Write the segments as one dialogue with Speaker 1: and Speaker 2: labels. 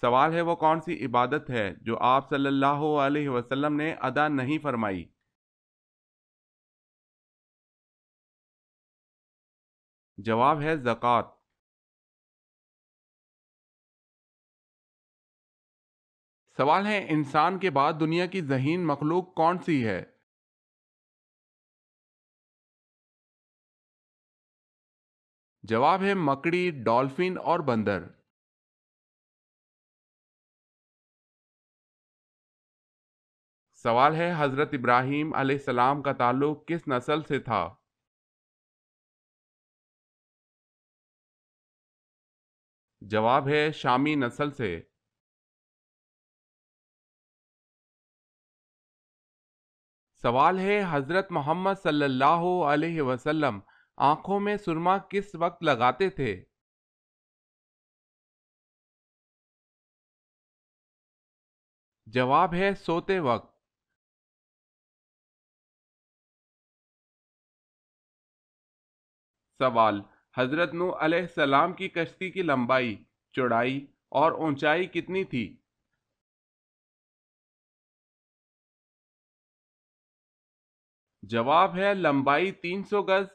Speaker 1: سوال ہے وہ کون سی عبادت ہے جو آپ صلی اللہ علیہ وسلم نے ادا نہیں فرمائی؟ جواب ہے زکوٰۃ۔ سوال ہے انسان کے بعد دنیا کی ذہین مخلوق کون سی ہے؟ جواب ہے مکڑی، ڈالفن اور بندر۔ سوال ہے حضرت ابراہیم علیہ السلام کا تعلق کس نسل سے تھا؟ جواب ہے شامی نسل سے۔ سوال ہے حضرت محمد صلی اللہ علیہ وسلم آنکھوں میں سرما کس وقت لگاتے تھے؟ جواب ہے سوتے وقت۔ سوال حضرت نوح علیہ السلام کی کشتی کی لمبائی، چوڑائی اور اونچائی کتنی تھی؟ جواب ہے لمبائی 300 گز،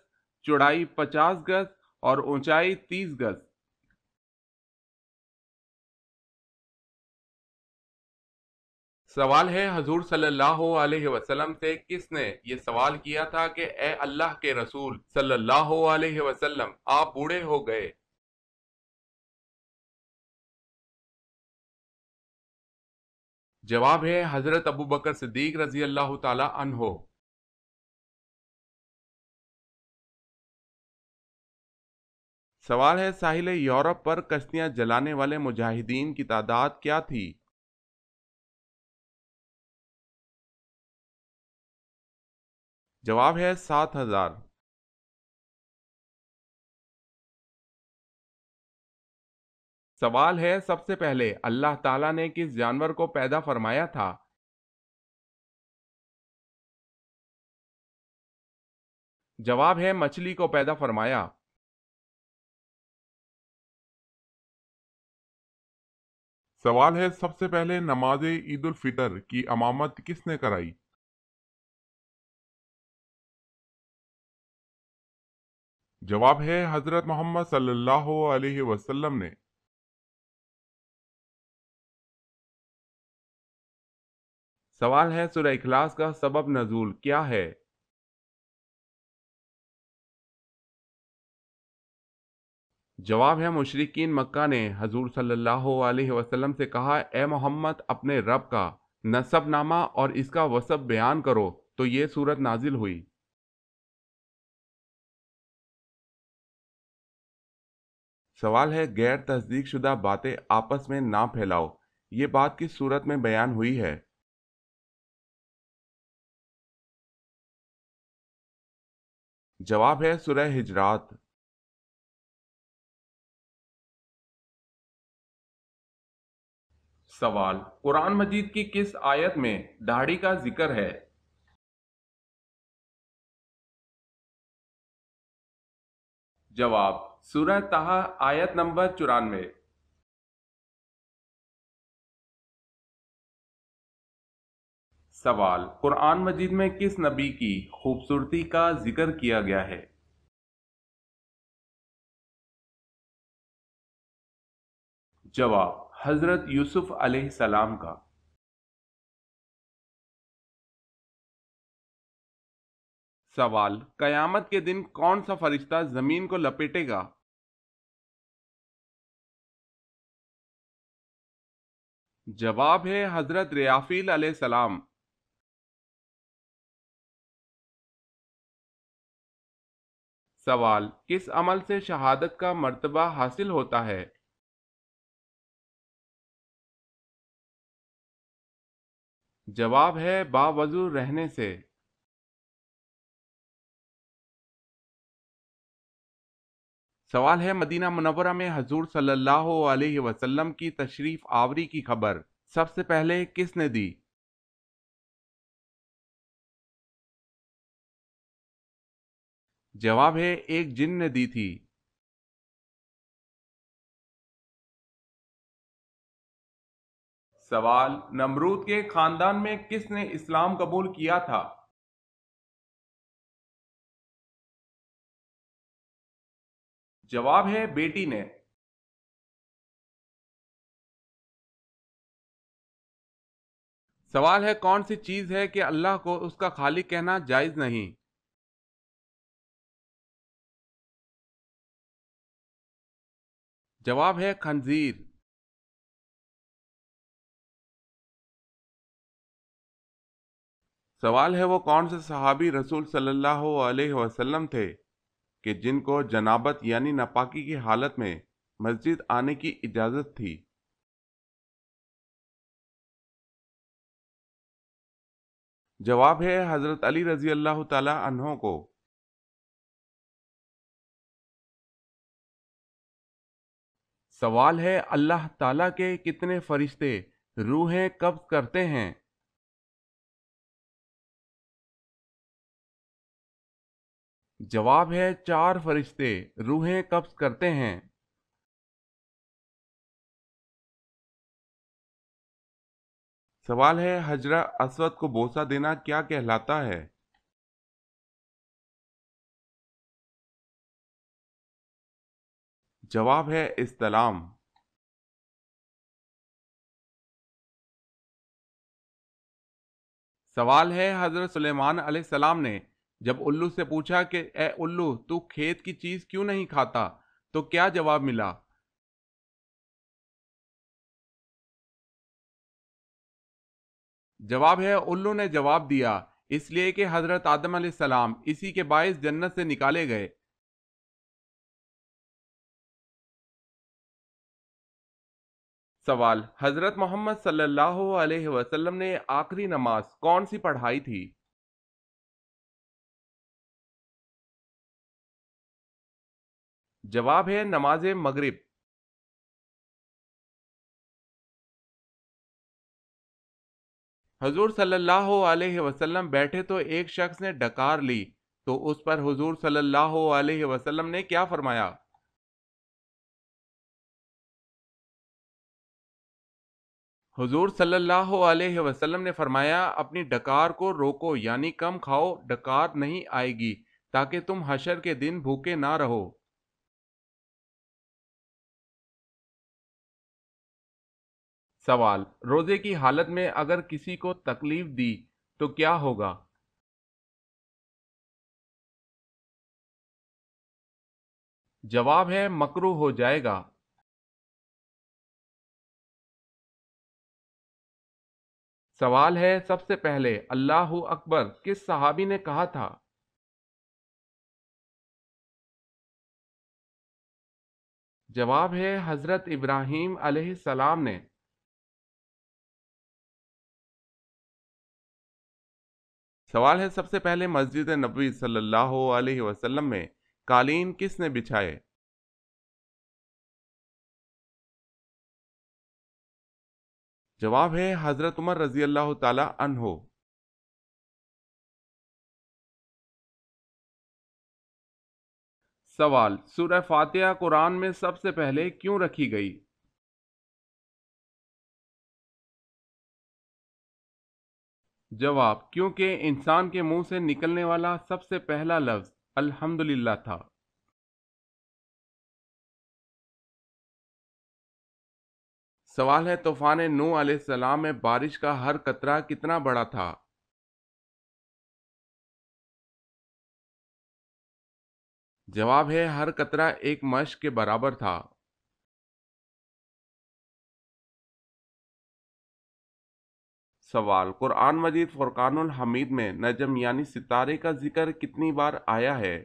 Speaker 1: چوڑائی 50 گز اور اونچائی 30 گز۔ سوال ہے حضور صلی اللہ علیہ وسلم سے کس نے یہ سوال کیا تھا کہ اے اللہ کے رسول صلی اللہ علیہ وسلم آپ بوڑھے ہو گئے؟ جواب ہے حضرت ابوبکر صدیق رضی اللہ تعالی عنہ۔ سوال ہے ساحل یورپ پر کشتیاں جلانے والے مجاہدین کی تعداد کیا تھی؟ جواب ہے 7000۔ سوال ہے سب سے پہلے اللہ تعالیٰ نے کس جانور کو پیدا فرمایا تھا؟ جواب ہے مچھلی کو پیدا فرمایا۔ سوال ہے سب سے پہلے نماز عید الفطر کی امامت کس نے کرائی؟ جواب ہے حضرت محمد صلی اللہ علیہ وسلم نے۔ سوال ہے سورہ اخلاص کا سبب نزول کیا ہے؟ جواب ہے مشرکین مکہ نے حضور صلی اللہ علیہ وسلم سے کہا اے محمد اپنے رب کا نسب نامہ اور اس کا وصف بیان کرو تو یہ سورت نازل ہوئی۔ سوال ہے غیر تصدیق شدہ باتیں آپس میں نہ پھیلاؤ، یہ بات کس صورت میں بیان ہوئی ہے؟ جواب ہے سورہ حجرات۔ سوال قرآن مجید کی کس آیت میں داڑھی کا ذکر ہے؟ جواب سورہ طہ آیت نمبر 94۔ سوال قرآن مجید میں کس نبی کی خوبصورتی کا ذکر کیا گیا ہے؟ جواب حضرت یوسف علیہ السلام کا۔ سوال قیامت کے دن کون سا فرشتہ زمین کو لپیٹے گا؟ جواب ہے حضرت ریافیل علیہ السلام۔ سوال کس عمل سے شہادت کا مرتبہ حاصل ہوتا ہے؟ جواب ہے باوضو رہنے سے۔ سوال ہے مدینہ منورہ میں حضور صلی اللہ علیہ وسلم کی تشریف آوری کی خبر سب سے پہلے کس نے دی؟ جواب ہے ایک جن نے دی تھی۔ سوال: نمرود کے خاندان میں کس نے اسلام قبول کیا تھا؟ جواب ہے بیٹی نے۔ سوال ہے: کون سی چیز ہے کہ اللہ کو اس کا خالق کہنا جائز نہیں؟ جواب ہے خنزیر۔ سوال ہے: وہ کون سے صحابی رسول صلی اللہ علیہ وسلم تھے کہ جن کو جنابت یعنی ناپاکی کی حالت میں مسجد آنے کی اجازت تھی؟ جواب ہے حضرت علی رضی اللہ تعالی عنہ کو۔ سوال ہے: اللہ تعالیٰ کے کتنے فرشتے روحیں قبض کرتے ہیں؟ جواب ہے 4 فرشتے روحیں قبض کرتے ہیں۔ سوال ہے: حجرہ اسود کو بوسہ دینا کیا کہلاتا ہے؟ جواب ہے استلام۔ سوال ہے: حضرت سلیمان علیہ السلام نے جب الو سے پوچھا کہ اے الو تو کھیت کی چیز کیوں نہیں کھاتا تو کیا جواب ملا؟ جواب ہے الو نے جواب دیا اس لیے کہ حضرت آدم علیہ السلام اسی کے باعث جنت سے نکالے گئے۔ سوال: حضرت محمد صلی اللہ علیہ وسلم نے آخری نماز کون سی پڑھائی تھی؟ جواب ہے نماز مغرب۔ حضور صلی اللہ علیہ وسلم بیٹھے تو ایک شخص نے ڈکار لی تو اس پر حضور صلی اللہ علیہ وسلم نے کیا فرمایا؟ حضور صلی اللہ علیہ وسلم نے فرمایا اپنی ڈکار کو روکو یعنی کم کھاؤ، ڈکار نہیں آئے گی تاکہ تم حشر کے دن بھوکے نہ رہو۔ سوال: روزے کی حالت میں اگر کسی کو تکلیف دی تو کیا ہوگا؟ جواب ہے مکروہ ہو جائے گا۔ سوال ہے: سب سے پہلے اللہ اکبر کس صحابی نے کہا تھا؟ جواب ہے حضرت ابراہیم علیہ السلام نے۔ سوال ہے: سب سے پہلے مسجد نبوی صلی اللہ علیہ وسلم میں قالین کس نے بچھائے؟ جواب ہے حضرت عمر رضی اللہ تعالی عنہ۔ سوال: سورہ فاتحہ قرآن میں سب سے پہلے کیوں رکھی گئی؟ جواب: کیونکہ انسان کے منہ سے نکلنے والا سب سے پہلا لفظ الحمدللہ تھا۔ سوال ہے: طوفان نوح علیہ السلام میں بارش کا ہر قطرہ کتنا بڑا تھا؟ جواب ہے ہر قطرہ ایک مشق کے برابر تھا۔ سوال: قرآن مجید فرقان الحمید میں نجم یعنی ستارے کا ذکر کتنی بار آیا ہے؟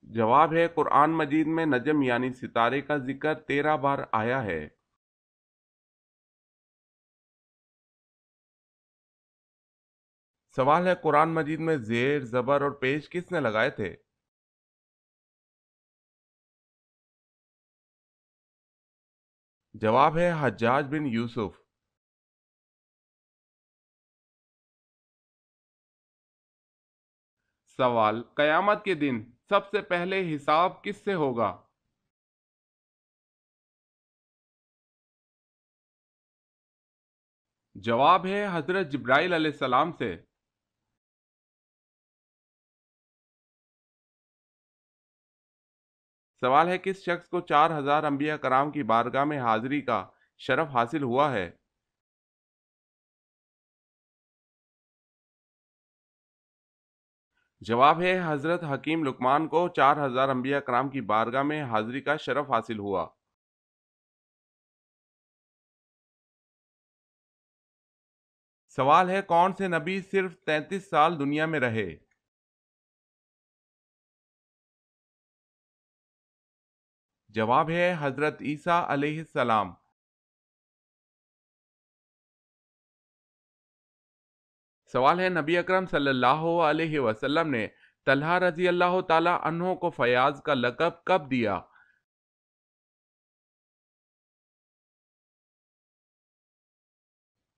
Speaker 1: جواب ہے قرآن مجید میں نجم یعنی ستارے کا ذکر 13 بار آیا ہے۔ سوال ہے: قرآن مجید میں زیر، زبر اور پیش کس نے لگائے تھے؟ جواب ہے حجاج بن یوسف۔ سوال: قیامت کے دن سب سے پہلے حساب کس سے ہوگا؟ جواب ہے حضرت جبرائیل علیہ السلام سے۔ سوال ہے کس شخص کو 4000 انبیاء کرام کی بارگاہ میں حاضری کا شرف حاصل ہوا ہے؟ جواب ہے حضرت حکیم لقمان کو 4000 انبیاء کرام کی بارگاہ میں حاضری کا شرف حاصل ہوا۔ سوال ہے کون سے نبی صرف 33 سال دنیا میں رہے؟ جواب ہے حضرت عیسیٰ علیہ السلام۔ سوال ہے نبی اکرم صلی اللہ علیہ وسلم نے طلحہ رضی اللہ تعالی عنہ کو فیاض کا لقب کب دیا؟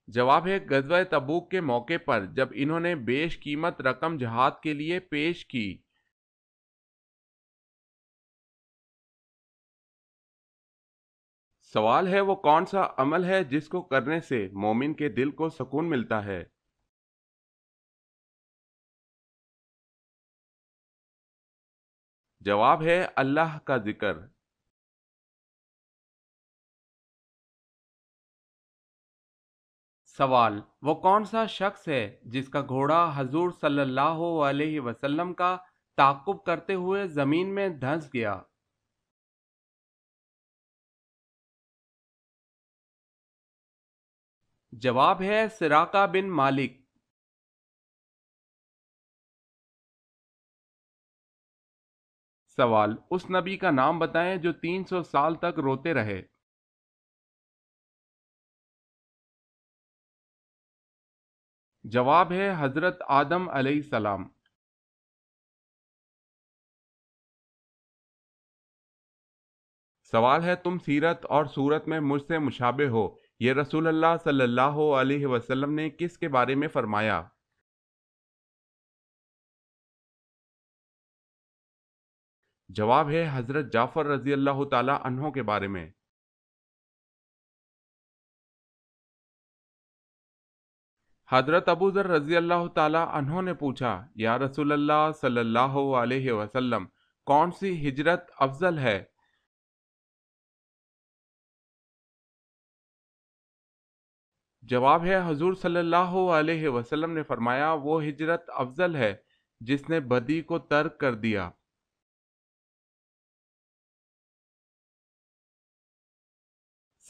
Speaker 1: جواب ہے غزوہ تبوک کے موقع پر جب انہوں نے بیش قیمت رقم جہاد کے لیے پیش کی۔ سوال ہے وہ کون سا عمل ہے جس کو کرنے سے مومن کے دل کو سکون ملتا ہے؟ جواب ہے اللہ کا ذکر۔ سوال وہ کون سا شخص ہے جس کا گھوڑا حضور صلی اللہ علیہ وسلم کا تعاقب کرتے ہوئے زمین میں دھنس گیا؟ جواب ہے سراقہ بن مالک۔ سوال اس نبی کا نام بتائیں جو 300 سال تک روتے رہے۔ جواب ہے حضرت آدم علیہ السلام۔ سوال ہے تم سیرت اور صورت میں مجھ سے مشابہ ہو، یہ رسول اللہ صلی اللہ علیہ وسلم نے کس کے بارے میں فرمایا؟ جواب ہے حضرت جعفر رضی اللہ تعالی عنہ کے بارے میں۔ حضرت ابو ذر رضی اللہ تعالی عنہ نے پوچھا یا رسول اللہ صلی اللہ علیہ وسلم کون سی ہجرت افضل ہے؟ جواب ہے حضور صلی اللہ علیہ وسلم نے فرمایا وہ ہجرت افضل ہے جس نے بدی کو ترک کر دیا۔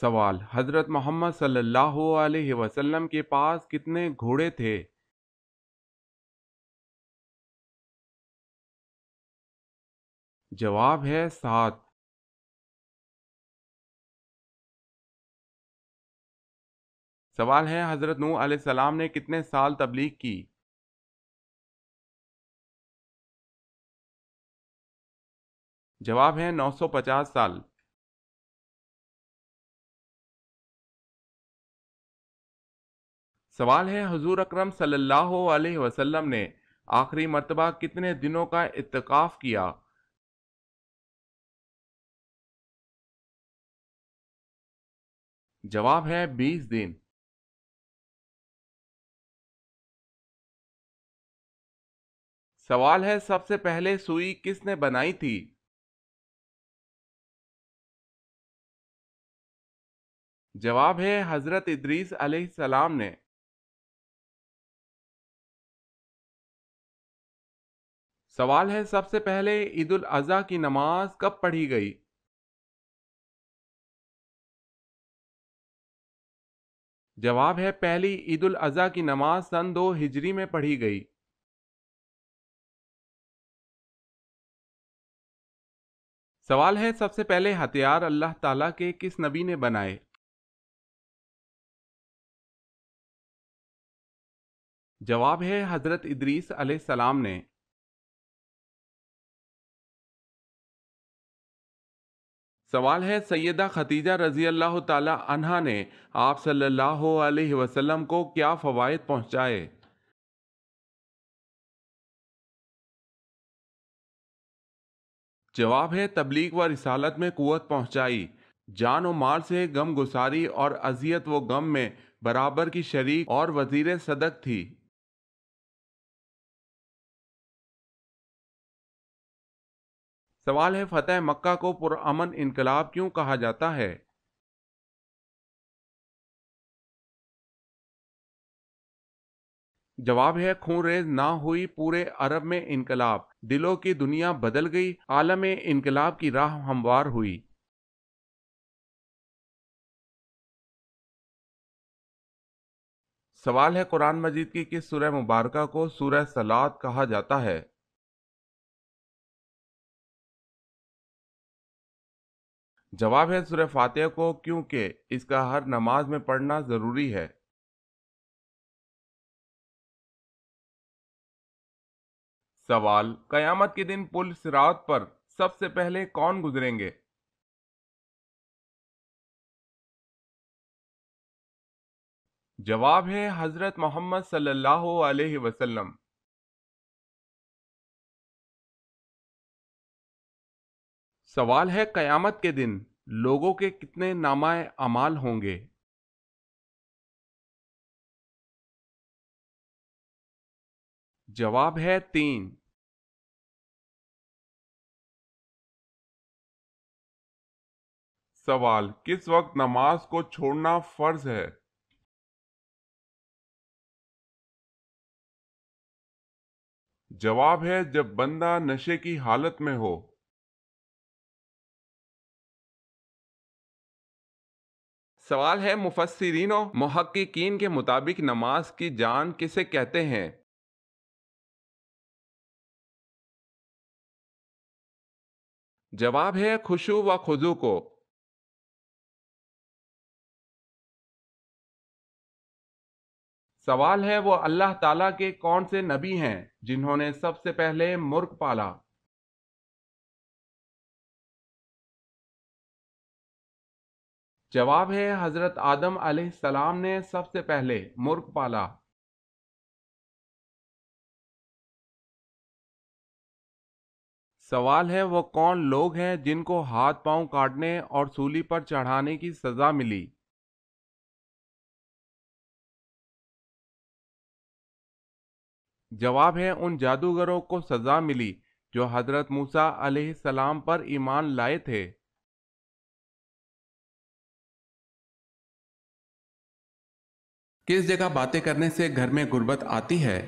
Speaker 1: سوال حضرت محمد صلی اللہ علیہ وسلم کے پاس کتنے گھوڑے تھے؟ جواب ہے 7۔ سوال ہے حضرت نوح علیہ السلام نے کتنے سال تبلیغ کی؟ جواب ہے 950 سال۔ سوال ہے حضور اکرم صلی اللہ علیہ وسلم نے آخری مرتبہ کتنے دنوں کا اعتکاف کیا؟ جواب ہے 20 دن۔ سوال ہے سب سے پہلے سوئی کس نے بنائی تھی؟ جواب ہے حضرت ادریس علیہ السلام نے۔ سوال ہے سب سے پہلے عید الاضحیٰ کی نماز کب پڑھی گئی؟ جواب ہے پہلی عید الاضحیٰ کی نماز سن 2 ہجری میں پڑھی گئی۔ سوال ہے سب سے پہلے ہتھیار اللہ تعالیٰ کے کس نبی نے بنائے؟ جواب ہے حضرت ادریس علیہ السلام نے۔ سوال ہے سیدہ خدیجہ رضی اللہ تعالی عنہا نے آپ صلی اللہ علیہ وسلم کو کیا فوائد پہنچائے؟ جواب ہے تبلیغ و رسالت میں قوت پہنچائی، جان و مال سے غم گساری اور اذیت و غم میں برابر کی شریک اور وزیر صدق تھی۔ سوال ہے، فتح مکہ کو پرامن انقلاب کیوں کہا جاتا ہے؟ جواب ہے، خون ریز نہ ہوئی پورے عرب میں انقلاب، دلوں کی دنیا بدل گئی، عالم انقلاب کی راہ ہموار ہوئی۔ سوال ہے، قرآن مجید کی کس سورہ مبارکہ کو سورہ صلات کہا جاتا ہے؟ جواب ہے، سورہ فاتحہ کو، کیونکہ اس کا ہر نماز میں پڑھنا ضروری ہے۔ سوال، قیامت کے دن پل صراط پر سب سے پہلے کون گزریں گے؟ جواب ہے، حضرت محمد صلی اللہ علیہ وسلم۔ سوال ہے، قیامت کے دن لوگوں کے کتنے نامہ اعمال ہوں گے؟ جواب ہے 3۔ سوال، کس وقت نماز کو چھوڑنا فرض ہے؟ جواب ہے، جب بندہ نشے کی حالت میں ہو۔ سوال ہے، مفسرین و محققین کے مطابق نماز کی جان کسے کہتے ہیں؟ جواب ہے، خشوع و خضوع کو۔ سوال ہے، وہ اللہ تعالیٰ کے کون سے نبی ہیں جنہوں نے سب سے پہلے مرغ پالا؟ جواب ہے، حضرت آدم علیہ السلام نے سب سے پہلے مرغ پالا۔ سوال ہے، وہ کون لوگ ہیں جن کو ہاتھ پاؤں کاٹنے اور سولی پر چڑھانے کی سزا ملی؟ جواب ہے، ان جادوگروں کو سزا ملی جو حضرت موسیٰ علیہ السلام پر ایمان لائے تھے۔ کس جگہ باتیں کرنے سے گھر میں غربت آتی ہے؟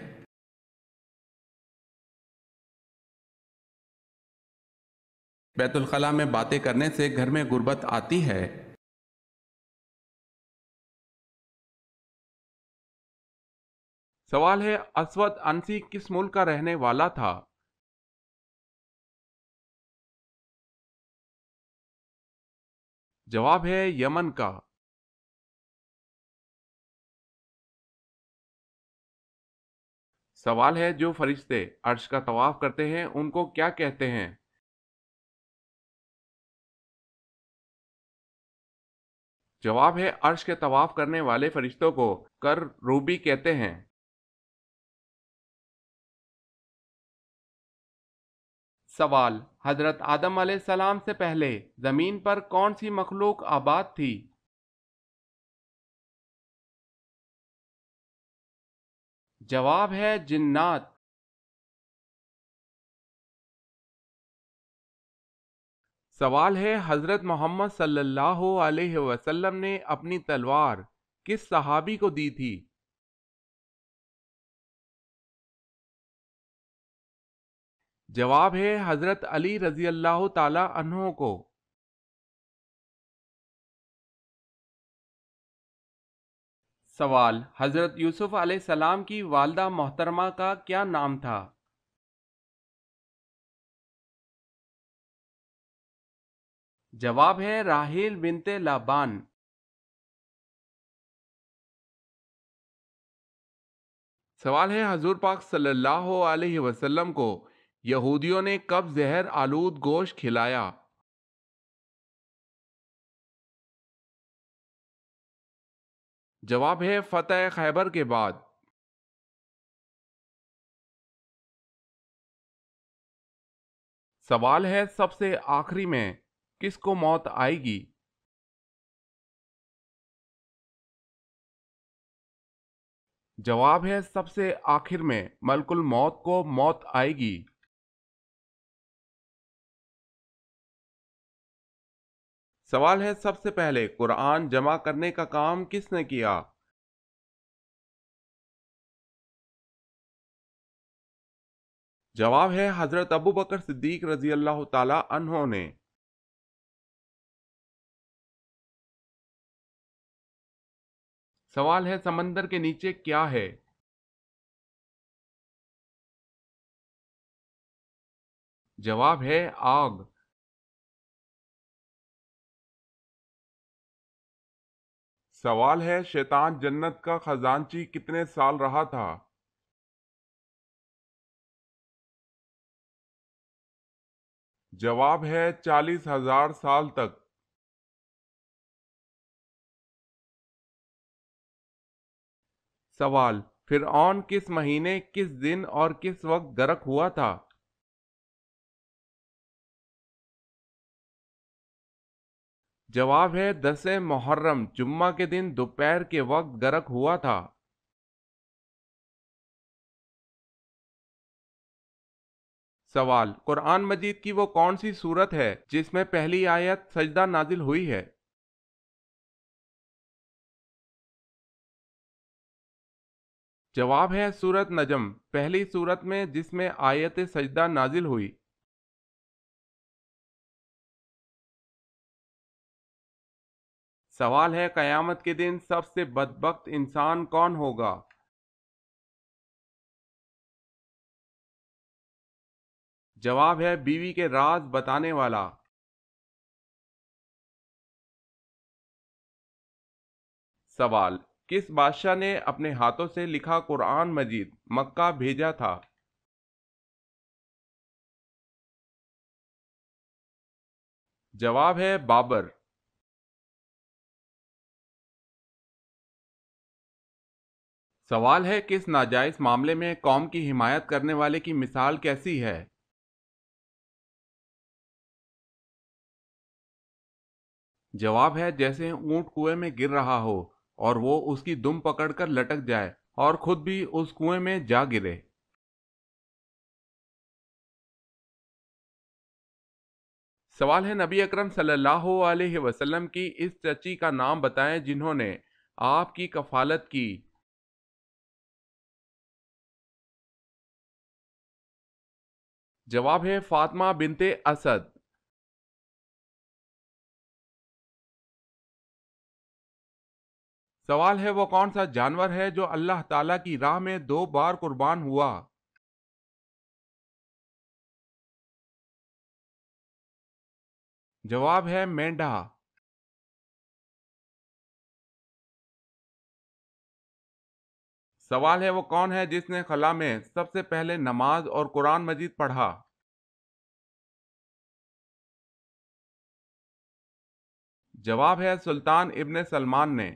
Speaker 1: بیت الخلاء میں باتیں کرنے سے گھر میں غربت آتی ہے۔ سوال ہے، اسود انسی کس ملک کا رہنے والا تھا؟ جواب ہے، یمن کا۔ سوال ہے، جو فرشتے عرش کا طواف کرتے ہیں ان کو کیا کہتے ہیں؟ جواب ہے، عرش کے طواف کرنے والے فرشتوں کو کر روبی کہتے ہیں۔ سوال، حضرت آدم علیہ السلام سے پہلے زمین پر کون سی مخلوق آباد تھی؟ جواب ہے، جنات۔ سوال ہے، حضرت محمد صلی اللہ علیہ وسلم نے اپنی تلوار کس صحابی کو دی تھی؟ جواب ہے، حضرت علی رضی اللہ تعالی عنہ کو۔ سوال، حضرت یوسف علیہ السلام کی والدہ محترمہ کا کیا نام تھا؟ جواب ہے، راحیل بنت لابان۔ سوال ہے، حضور پاک صلی اللہ علیہ وسلم کو یہودیوں نے کب زہر آلود گوشت کھلایا؟ جواب ہے، فتح خیبر کے بعد۔ سوال ہے، سب سے آخری میں کس کو موت آئے گی؟ جواب ہے سب سے آخر میں ملک الموت کو موت آئے گی۔ سوال ہے سب سے پہلے قرآن جمع کرنے کا کام کس نے کیا؟ جواب ہے حضرت ابو بکر صدیق رضی اللہ تعالی عنہ نے۔ سوال ہے سمندر کے نیچے کیا ہے؟ جواب ہے آگ۔ سوال ہے شیطان جنت کا خزانچی کتنے سال رہا تھا؟ جواب ہے 40,000 سال تک۔ سوال فرعون کس مہینے، کس دن اور کس وقت غرق ہوا تھا؟ جواب ہے 10 محرم جمعہ کے دن دوپہر کے وقت غرق ہوا تھا۔ سوال قرآن مجید کی وہ کون سی سورت ہے جس میں پہلی آیت سجدہ نازل ہوئی ہے؟ جواب ہے سورت نجم، پہلی سورت میں جس میں آیت سجدہ نازل ہوئی۔ سوال ہے قیامت کے دن سب سے بدبخت انسان کون ہوگا؟ جواب ہے بیوی کے راز بتانے والا۔ سوال کس بادشاہ نے اپنے ہاتھوں سے لکھا قرآن مجید مکہ بھیجا تھا؟ جواب ہے بابر۔ سوال ہے کس ناجائز معاملے میں قوم کی حمایت کرنے والے کی مثال کیسی ہے؟ جواب ہے جیسے اونٹ کنویں میں گر رہا ہو اور وہ اس کی دم پکڑ کر لٹک جائے اور خود بھی اس کنویں میں جا گرے۔ سوال ہے نبی اکرم صلی اللہ علیہ وسلم کی اس چچی کا نام بتائیں جنہوں نے آپ کی کفالت کی۔ جواب ہے فاطمہ بنت اسد۔ سوال ہے وہ کون سا جانور ہے جو اللہ تعالیٰ کی راہ میں 2 بار قربان ہوا؟ جواب ہے مینڈھا۔ سوال ہے وہ کون ہے جس نے خلا میں سب سے پہلے نماز اور قرآن مجید پڑھا؟ جواب ہے سلطان ابن سلمان نے۔